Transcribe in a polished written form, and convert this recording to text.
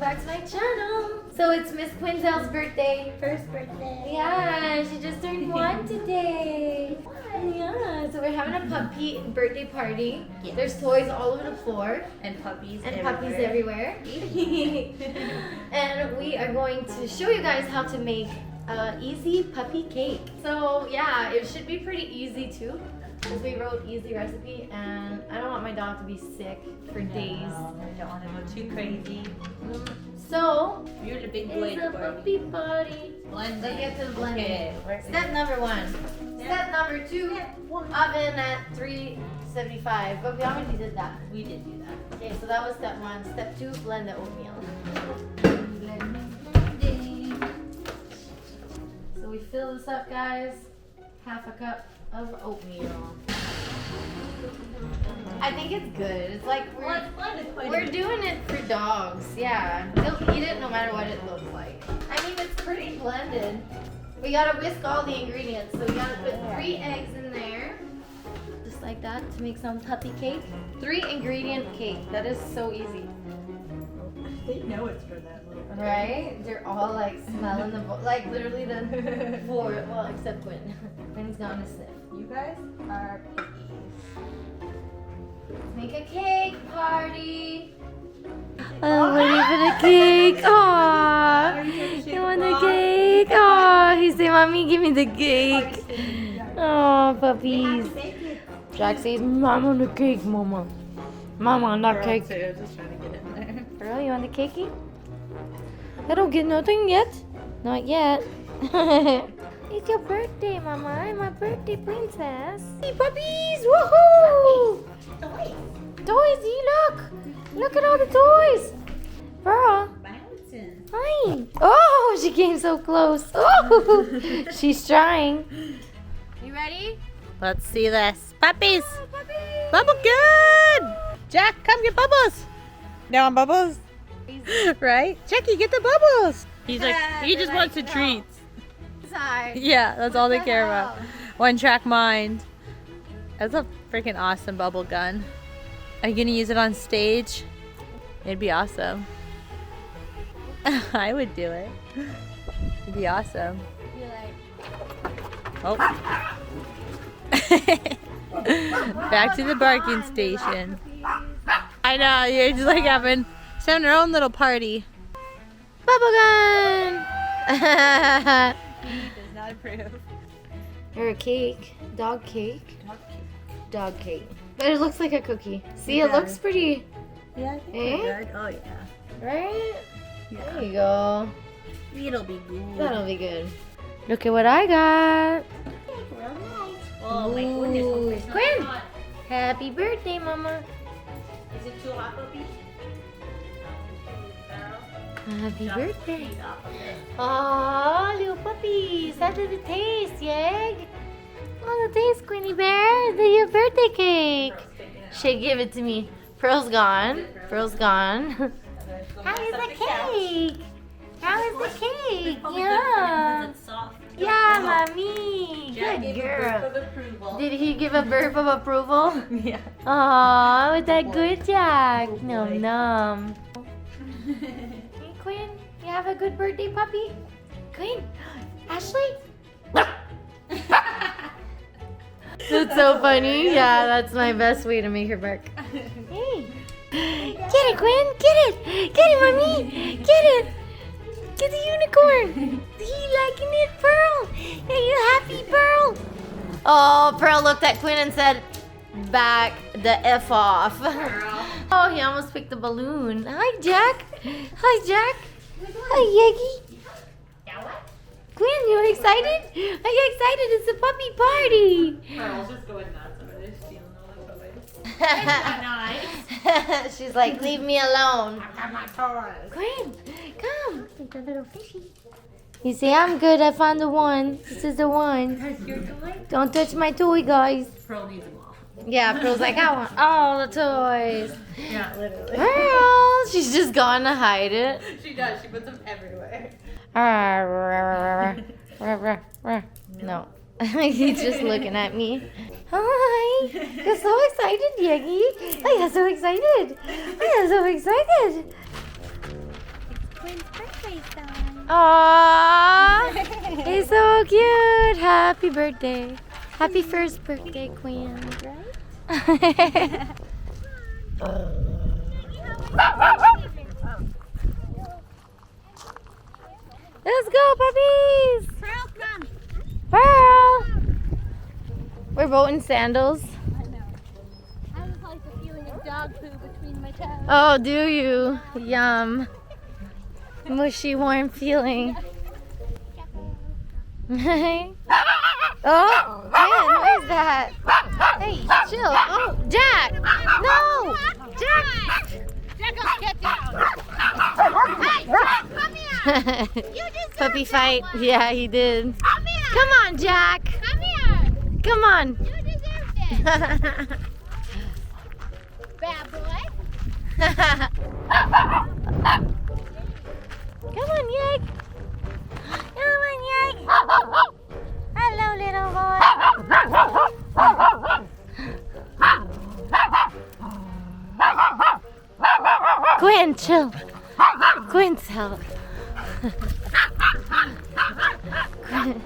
back to my channel. So it's Miss Quintel's birthday. First birthday. Yeah, she just turned 1 today. Yeah, so we're having a puppy birthday party. Yes. There's toys all over the floor. And puppies Everywhere. And we are going to show you guys how to make easy puppy cake. So yeah, it should be pretty easy too, because we wrote easy recipe, and I don't want my dog to be sick for days. I don't want to go too crazy. So You're the big boy it's a puppy party. Blend Let's get to the blending. Okay. Step number 1. Step number 2. Oven at 375. But we already did that. We did do that. Okay, so that was step 1. Step 2, blend the oatmeal. So we fill this up, guys. Half a cup of oatmeal. I think it's good. It's like we're doing it for dogs. Yeah, they'll eat it no matter what it looks like. I mean, it's pretty blended. We gotta whisk all the ingredients. So we gotta put 3 eggs in there, just like that, to make some puppy cake. 3 ingredient cake. That is so easy. They know it's for them. Right? They're all like smelling the like literally the 4. Well, except Quinn. Quinn's gone to sniff. You guys are piggies. Make a cake party. I'm waiting for the cake. Aww. You want the cake? Aww. He said, Mommy, give me the cake. Oh, puppies. Jack says, Mama, the cake, Mama. Mama, not cake. I was just trying to get in there. Girl, you want the cakey? I don't get nothing yet. Not yet. It's your birthday, Mama. I'm a birthday princess. Hey, puppies! Woohoo! Toys, look! Look at all the toys! Pearl, Bouncing. hi! Oh, she came so close. Oh, she's trying. You ready? Let's see this. Puppies! Oh, puppies! Bubble good! Jack, come get bubbles. You want bubbles? Right? Jackie, get the bubbles. He's like, he just wants the treats. Sorry. Yeah, that's all they the care hell? about. One track mind. That's a freaking awesome bubble gun. Are you gonna use it on stage? It'd be awesome. I would do it. It'd be awesome. You like? Oh. Back to the barking station. I know, you're just like having our own little party. Bubble gun! Does not approve. Or a cake. Dog cake. Dog cake. But it looks like a cookie. See, it looks pretty, Yeah, I think Eh? we're good. Oh yeah. right? Yeah. There you go. It'll be good. That'll be good. Look at what I got. Oh my Ooh. goodness, hope it's not Quinn. hot. Happy birthday, Mama. Is it too hot, puppy? Happy birthday. Oh, little puppies. How did it taste, Yeg? Oh, the taste, Queenie Bear. Your birthday cake. Shay, give it to me. Pearl's gone. Pearl's gone. How is the cake? How is the cake? Yeah. Yeah, Mommy. Good girl. Did he give a burp of approval? Yeah. Oh, was that good, Jack? Nom nom. Hey, Quinn, you have a good birthday, puppy? Quinn, Ashley? That's so funny. Yeah, that's my best way to make her bark. Hey. Get it, Quinn. Get it. Get it, Mommy. Get it. Get the unicorn. He liking it, Pearl. Are you happy, Pearl? Oh, Pearl looked at Quinn and said, back the F off. Oh, he almost picked the balloon. Hi, Jack. Hi, Jack. Hi, Yegi. Quinn, you excited? Are you excited? It's a puppy party. Pearl's just going nuts over there, stealing all the toys. She's like, leave me alone. I got my toys. Quinn, come. Take the little fishy. You say, I'm good. I found the one. This is the one. Your toy? Don't touch my toy, guys. Pearl needs them all. Yeah, Pearl's like, I want all the toys. Yeah, literally. Pearl, she's just gone to hide it. She does. She puts them everywhere. No. He's just looking at me. Hi. You're so excited, Yegi. I am so excited. I am so excited. Quinn's birthday song. Aww, he's so cute. Happy birthday. Happy first birthday, Quinn. Right? Let's go, puppies. Pearl, come. Pearl. We're both in sandals. I know. I just like the feeling of dog poo between my toes. Oh, do you? Yum. Mushy, warm feeling. Oh, man, what is that? Hey, chill. Oh, Jack. No. Jack. Jack, get down. Hey, Jack, come here. You deserve Puppy that fight. one. Yeah, he did. Come here. Come on, Jack. Come here. Come on. You deserved it. Bad boy. Come on, Yak. Come on, Yak. Hello, little boy. Quinn, chill. Quinn's help. Quinn.